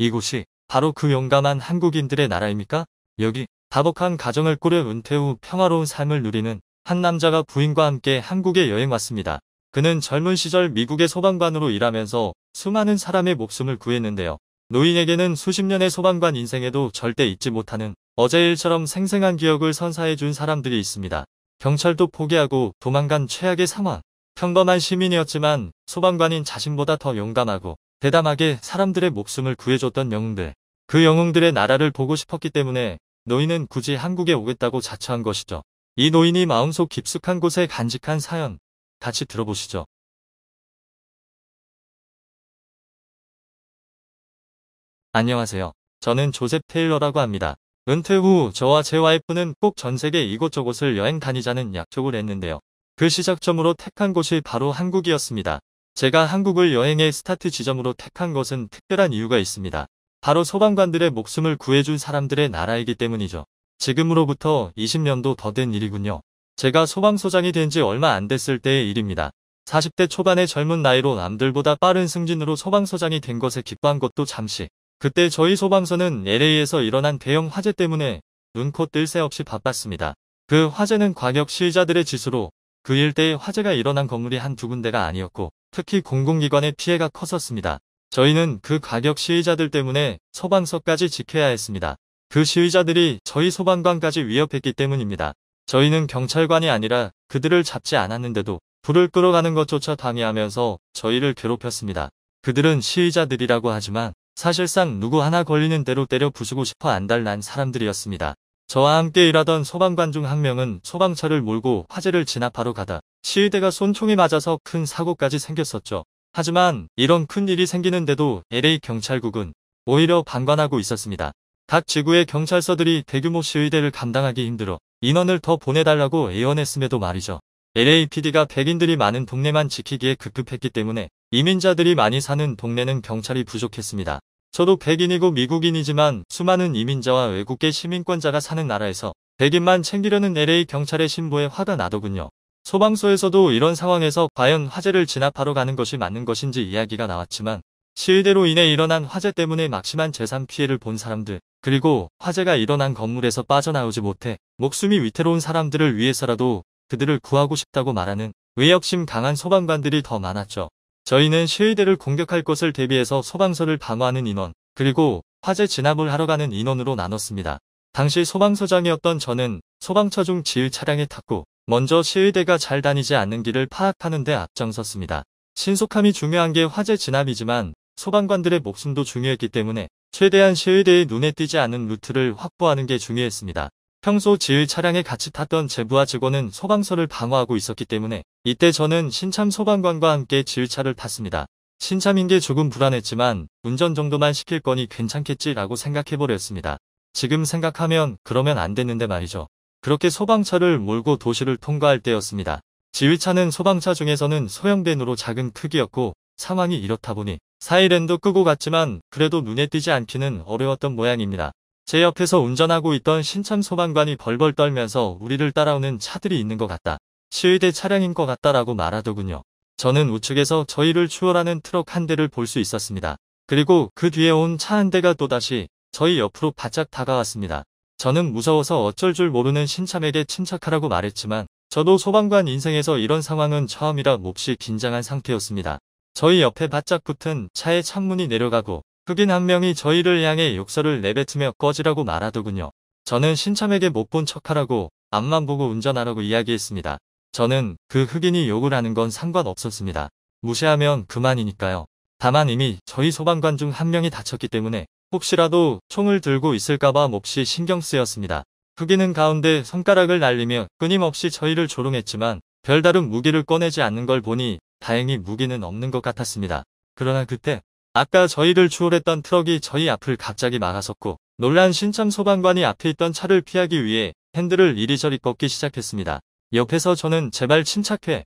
이곳이 바로 그 용감한 한국인들의 나라입니까? 여기 다복한 가정을 꾸려 은퇴 후 평화로운 삶을 누리는 한 남자가 부인과 함께 한국에 여행 왔습니다. 그는 젊은 시절 미국의 소방관으로 일하면서 수많은 사람의 목숨을 구했는데요. 노인에게는 수십 년의 소방관 인생에도 절대 잊지 못하는 어제 일처럼 생생한 기억을 선사해준 사람들이 있습니다. 경찰도 포기하고 도망간 최악의 상황. 평범한 시민이었지만 소방관인 자신보다 더 용감하고 대담하게 사람들의 목숨을 구해줬던 영웅들. 그 영웅들의 나라를 보고 싶었기 때문에 노인은 굳이 한국에 오겠다고 자처한 것이죠. 이 노인이 마음속 깊숙한 곳에 간직한 사연, 같이 들어보시죠. 안녕하세요. 저는 조셉 테일러라고 합니다. 은퇴 후 저와 제 와이프는 꼭 전 세계 이곳저곳을 여행 다니자는 약속을 했는데요. 그 시작점으로 택한 곳이 바로 한국이었습니다. 제가 한국을 여행의 스타트 지점으로 택한 것은 특별한 이유가 있습니다. 바로 소방관들의 목숨을 구해준 사람들의 나라이기 때문이죠. 지금으로부터 20년도 더 된 일이군요. 제가 소방서장이 된 지 얼마 안 됐을 때의 일입니다. 40대 초반의 젊은 나이로 남들보다 빠른 승진으로 소방서장이 된 것에 기뻐한 것도 잠시. 그때 저희 소방서는 LA에서 일어난 대형 화재 때문에 눈코 뜰 새 없이 바빴습니다. 그 화재는 과격 시위자들의 짓으로 그 일대에 화재가 일어난 건물이 한두 군데가 아니었고 특히 공공기관의 피해가 컸었습니다. 저희는 그 과격 시위자들 때문에 소방서까지 지켜야 했습니다. 그 시위자들이 저희 소방관까지 위협했기 때문입니다. 저희는 경찰관이 아니라 그들을 잡지 않았는데도 불을 끌어가는 것조차 방해하면서 저희를 괴롭혔습니다. 그들은 시위자들이라고 하지만 사실상 누구 하나 걸리는 대로 때려 부수고 싶어 안달난 사람들이었습니다. 저와 함께 일하던 소방관 중 한 명은 소방차를 몰고 화재를 진압하러 가다 시위대가 쏜총에 맞아서 큰 사고까지 생겼었죠. 하지만 이런 큰 일이 생기는데도 LA 경찰국은 오히려 방관하고 있었습니다. 각 지구의 경찰서들이 대규모 시위대를 감당하기 힘들어 인원을 더 보내달라고 애원했음에도 말이죠. LAPD가 백인들이 많은 동네만 지키기에 급급했기 때문에 이민자들이 많이 사는 동네는 경찰이 부족했습니다. 저도 백인이고 미국인이지만 수많은 이민자와 외국계 시민권자가 사는 나라에서 백인만 챙기려는 LA 경찰의 신보에 화가 나더군요. 소방서에서도 이런 상황에서 과연 화재를 진압하러 가는 것이 맞는 것인지 이야기가 나왔지만 시위대로 인해 일어난 화재 때문에 막심한 재산 피해를 본 사람들, 그리고 화재가 일어난 건물에서 빠져나오지 못해 목숨이 위태로운 사람들을 위해서라도 그들을 구하고 싶다고 말하는 의협심 강한 소방관들이 더 많았죠. 저희는 시위대를 공격할 것을 대비해서 소방서를 방어하는 인원, 그리고 화재 진압을 하러 가는 인원으로 나눴습니다. 당시 소방서장이었던 저는 소방차 중 지휘 차량에 탔고 먼저 시위대가 잘 다니지 않는 길을 파악하는 데 앞장섰습니다. 신속함이 중요한 게 화재 진압이지만 소방관들의 목숨도 중요했기 때문에 최대한 시위대의 눈에 띄지 않는 루트를 확보하는 게 중요했습니다. 평소 지휘 차량에 같이 탔던 제부하 직원은 소방서를 방어하고 있었기 때문에 이때 저는 신참 소방관과 함께 지휘차를 탔습니다. 신참인 게 조금 불안했지만 운전 정도만 시킬 거니 괜찮겠지라고 생각해버렸습니다. 지금 생각하면 그러면 안 됐는데 말이죠. 그렇게 소방차를 몰고 도시를 통과할 때였습니다. 지휘차는 소방차 중에서는 소형밴으로 작은 크기였고 상황이 이렇다 보니 사이렌도 끄고 갔지만 그래도 눈에 띄지 않기는 어려웠던 모양입니다. 제 옆에서 운전하고 있던 신참 소방관이 벌벌 떨면서 우리를 따라오는 차들이 있는 것 같다. 시위대 차량인 것 같다라고 말하더군요. 저는 우측에서 저희를 추월하는 트럭 한 대를 볼 수 있었습니다. 그리고 그 뒤에 온 차 한 대가 또다시 저희 옆으로 바짝 다가왔습니다. 저는 무서워서 어쩔 줄 모르는 신참에게 침착하라고 말했지만 저도 소방관 인생에서 이런 상황은 처음이라 몹시 긴장한 상태였습니다. 저희 옆에 바짝 붙은 차의 창문이 내려가고 흑인 한 명이 저희를 향해 욕설을 내뱉으며 꺼지라고 말하더군요. 저는 신참에게 못 본 척하라고 앞만 보고 운전하라고 이야기했습니다. 저는 그 흑인이 욕을 하는 건 상관없었습니다. 무시하면 그만이니까요. 다만 이미 저희 소방관 중 한 명이 다쳤기 때문에 혹시라도 총을 들고 있을까봐 몹시 신경 쓰였습니다. 흑인은 가운데 손가락을 날리며 끊임없이 저희를 조롱했지만 별다른 무기를 꺼내지 않는 걸 보니 다행히 무기는 없는 것 같았습니다. 그러나 그때 아까 저희를 추월했던 트럭이 저희 앞을 갑자기 막아섰고 놀란 신참 소방관이 앞에 있던 차를 피하기 위해 핸들을 이리저리 꺾기 시작했습니다. 옆에서 저는 제발 침착해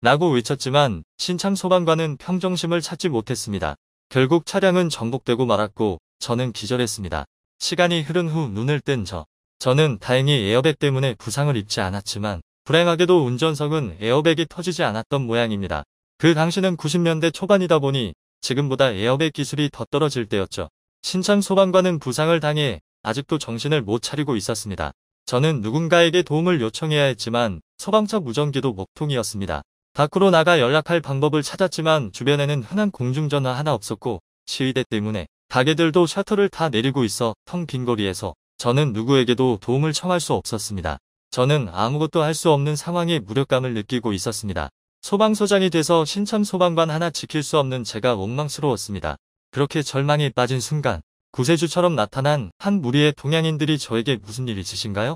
라고 외쳤지만 신참 소방관은 평정심을 찾지 못했습니다. 결국 차량은 전복되고 말았고 저는 기절했습니다. 시간이 흐른 후 눈을 뜬 저는 다행히 에어백 때문에 부상을 입지 않았지만 불행하게도 운전석은 에어백이 터지지 않았던 모양입니다. 그 당시는 90년대 초반이다 보니 지금보다 에어백 기술이 더 떨어질 때였죠. 신참 소방관은 부상을 당해 아직도 정신을 못 차리고 있었습니다. 저는 누군가에게 도움을 요청해야 했지만 소방차 무전기도 먹통이었습니다. 밖으로 나가 연락할 방법을 찾았지만 주변에는 흔한 공중전화 하나 없었고 시위대 때문에 가게들도 셔터를 다 내리고 있어 텅 빈 거리에서 저는 누구에게도 도움을 청할 수 없었습니다. 저는 아무것도 할 수 없는 상황에 무력감을 느끼고 있었습니다. 소방서장이 돼서 신참 소방관 하나 지킬 수 없는 제가 원망스러웠습니다. 그렇게 절망에 빠진 순간 구세주처럼 나타난 한 무리의 동양인들이 저에게 무슨 일 있으신가요?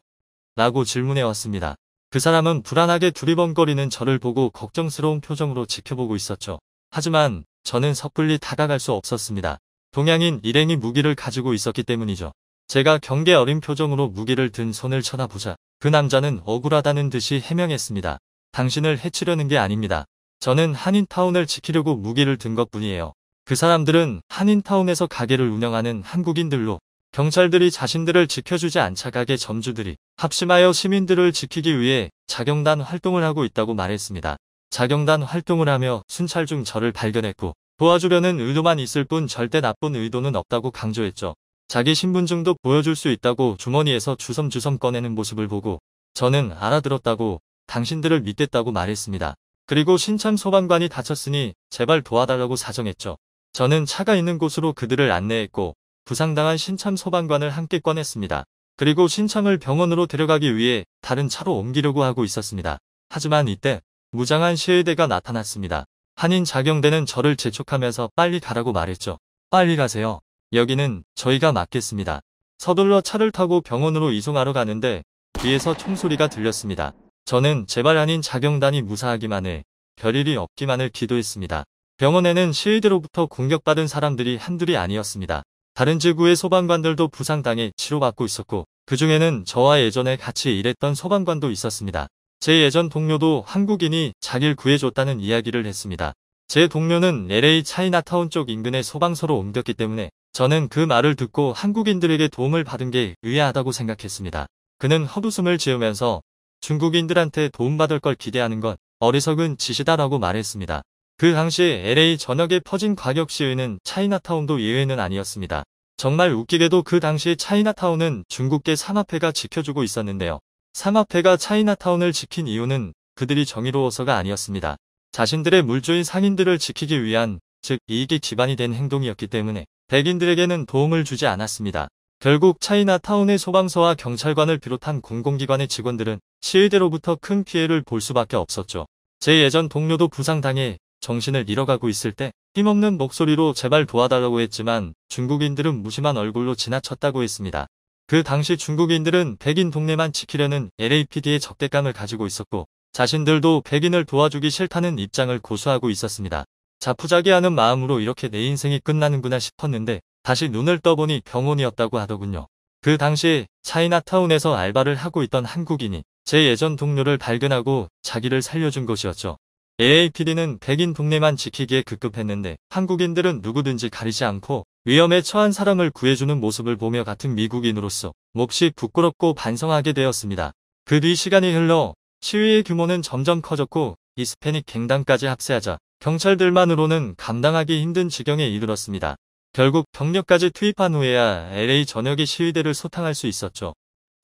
라고 질문해 왔습니다. 그 사람은 불안하게 두리번거리는 저를 보고 걱정스러운 표정으로 지켜보고 있었죠. 하지만 저는 섣불리 다가갈 수 없었습니다. 동양인 일행이 무기를 가지고 있었기 때문이죠. 제가 경계 어린 표정으로 무기를 든 손을 쳐다보자 그 남자는 억울하다는 듯이 해명했습니다. 당신을 해치려는 게 아닙니다. 저는 한인타운을 지키려고 무기를 든 것뿐이에요. 그 사람들은 한인타운에서 가게를 운영하는 한국인들로 경찰들이 자신들을 지켜주지 않자 가게 점주들이 합심하여 시민들을 지키기 위해 자경단 활동을 하고 있다고 말했습니다. 자경단 활동을 하며 순찰 중 저를 발견했고 도와주려는 의도만 있을 뿐 절대 나쁜 의도는 없다고 강조했죠. 자기 신분증도 보여줄 수 있다고 주머니에서 주섬주섬 꺼내는 모습을 보고 저는 알아들었다고 당신들을 믿겠다고 말했습니다. 그리고 신참 소방관이 다쳤으니 제발 도와달라고 사정했죠. 저는 차가 있는 곳으로 그들을 안내했고 부상당한 신참 소방관을 함께 꺼냈습니다. 그리고 신참을 병원으로 데려가기 위해 다른 차로 옮기려고 하고 있었습니다. 하지만 이때 무장한 시위대가 나타났습니다. 한인 자경대는 저를 재촉하면서 빨리 가라고 말했죠. 빨리 가세요. 여기는 저희가 맡겠습니다. 서둘러 차를 타고 병원으로 이송하러 가는데 뒤에서 총소리가 들렸습니다. 저는 제발 한인 자경단이 무사하기만 해 별일이 없기만을 기도했습니다. 병원에는 시위대로부터 공격받은 사람들이 한둘이 아니었습니다. 다른 지구의 소방관들도 부상당해 치료받고 있었고 그 중에는 저와 예전에 같이 일했던 소방관도 있었습니다. 제 예전 동료도 한국인이 자기를 구해줬다는 이야기를 했습니다. 제 동료는 LA 차이나타운 쪽 인근의 소방서로 옮겼기 때문에 저는 그 말을 듣고 한국인들에게 도움을 받은 게 의아하다고 생각했습니다. 그는 헛웃음을 지으면서 중국인들한테 도움받을 걸 기대하는 건 어리석은 짓이다라고 말했습니다. 그 당시 LA 전역에 퍼진 과격 시위는 차이나타운도 예외는 아니었습니다. 정말 웃기게도 그 당시 차이나타운은 중국계 삼합회가 지켜주고 있었는데요. 삼합회가 차이나타운을 지킨 이유는 그들이 정의로워서가 아니었습니다. 자신들의 물주인 상인들을 지키기 위한, 즉 이익이 기반이 된 행동이었기 때문에 백인들에게는 도움을 주지 않았습니다. 결국 차이나타운의 소방서와 경찰관을 비롯한 공공기관의 직원들은 시위대로부터 큰 피해를 볼 수밖에 없었죠. 제 예전 동료도 부상당해 정신을 잃어가고 있을 때 힘없는 목소리로 제발 도와달라고 했지만 중국인들은 무심한 얼굴로 지나쳤다고 했습니다. 그 당시 중국인들은 백인 동네만 지키려는 LAPD의 적대감을 가지고 있었고 자신들도 백인을 도와주기 싫다는 입장을 고수하고 있었습니다. 자포자기하는 마음으로 이렇게 내 인생이 끝나는구나 싶었는데 다시 눈을 떠보니 병원이었다고 하더군요. 그 당시 차이나타운에서 알바를 하고 있던 한국인이 제 예전 동료를 발견하고 자기를 살려준 것이었죠. LAPD는 백인 동네만 지키기에 급급했는데 한국인들은 누구든지 가리지 않고 위험에 처한 사람을 구해주는 모습을 보며 같은 미국인으로서 몹시 부끄럽고 반성하게 되었습니다. 그 뒤 시간이 흘러 시위의 규모는 점점 커졌고 히스패닉 갱단까지 합세하자 경찰들만으로는 감당하기 힘든 지경에 이르렀습니다. 결국 병력까지 투입한 후에야 LA 전역의 시위대를 소탕할 수 있었죠.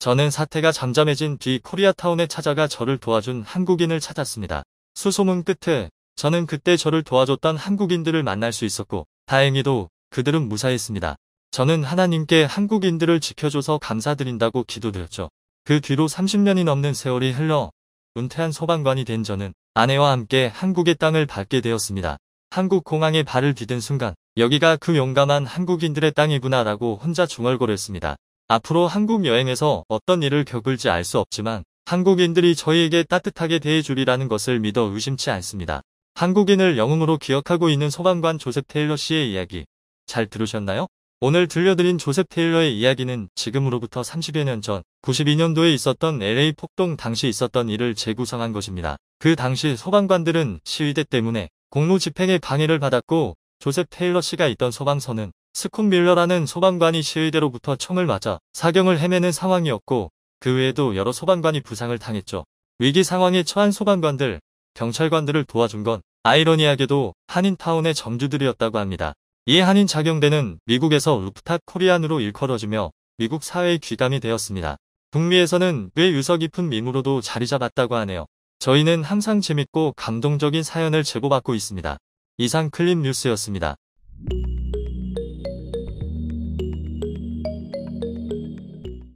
저는 사태가 잠잠해진 뒤 코리아타운에 찾아가 저를 도와준 한국인을 찾았습니다. 수소문 끝에 저는 그때 저를 도와줬던 한국인들을 만날 수 있었고 다행히도 그들은 무사했습니다. 저는 하나님께 한국인들을 지켜줘서 감사드린다고 기도드렸죠. 그 뒤로 30년이 넘는 세월이 흘러 은퇴한 소방관이 된 저는 아내와 함께 한국의 땅을 밟게 되었습니다. 한국 공항에 발을 디딘 순간 여기가 그 용감한 한국인들의 땅이구나라고 혼자 중얼거렸습니다. 앞으로 한국 여행에서 어떤 일을 겪을지 알 수 없지만 한국인들이 저희에게 따뜻하게 대해주리라는 것을 믿어 의심치 않습니다. 한국인을 영웅으로 기억하고 있는 소방관 조셉 테일러 씨의 이야기 잘 들으셨나요? 오늘 들려드린 조셉 테일러의 이야기는 지금으로부터 30여 년 전 92년도에 있었던 LA 폭동 당시 있었던 일을 재구성한 것입니다. 그 당시 소방관들은 시위대 때문에 공무 집행에 방해를 받았고 조셉 테일러 씨가 있던 소방서는 스콧 밀러라는 소방관이 시위대로부터 총을 맞아 사경을 헤매는 상황이었고 그 외에도 여러 소방관이 부상을 당했죠. 위기 상황에 처한 소방관들, 경찰관들을 도와준 건 아이러니하게도 한인타운의 점주들이었다고 합니다. 이에 한인 작용대는 미국에서 루프탑 코리안으로 일컬어지며 미국 사회의 귀감이 되었습니다. 북미에서는 꽤 유서 깊은 밈으로도 자리 잡았다고 하네요. 저희는 항상 재밌고 감동적인 사연을 제보받고 있습니다. 이상 클립 뉴스였습니다.